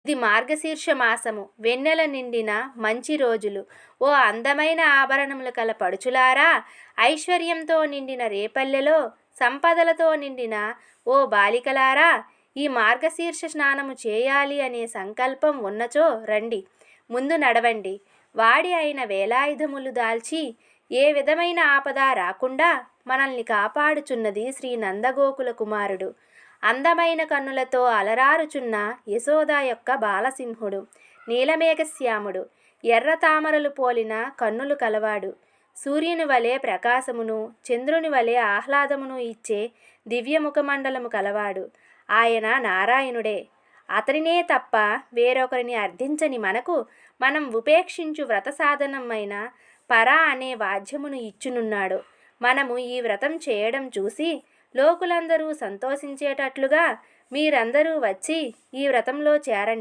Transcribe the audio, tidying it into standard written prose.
ఇది మార్గశీర్ష మాసము, వెన్నెల నిండిన మంచి రోజులు. ఓ అందమైన ఆభరణములు కల పడుచులారా, ఐశ్వర్యంతో నిండిన రేపల్లెలో సంపదలతో నిండిన ఓ బాలికలారా, ఈ మార్గశీర్ష స్నానము చేయాలి అనే సంకల్పం ఉన్నచో రండి, ముందు నడవండి. వాడి అయిన వేలాయుధములు దాల్చి ఏ విధమైన ఆపద రాకుండా మనల్ని కాపాడుచున్నది శ్రీ నందగోకుల కుమారుడు. అందమైన కన్నులతో అలరారుచున్న యశోద యొక్క బాలసింహుడు, నీలమేఘశ్యాముడు, ఎర్ర తామరలు పోలిన కన్నులు కలవాడు, సూర్యుని వలె ప్రకాశమును చంద్రుని వలె ఆహ్లాదమును ఇచ్చే దివ్యముఖమండలము కలవాడు. ఆయన నారాయణుడే. అతనినే తప్ప వేరొకరిని అర్థించని మనకు మనం ఉపేక్షించు వ్రత సాధనమైన పరా అనే వాద్యమును ఇచ్చునున్నాడు. మనము ఈ వ్రతం చేయడం చూసి లోకులందరూ సంతోషించేటట్లుగా మీరందరూ వచ్చి ఈ వ్రతంలో చేరండి.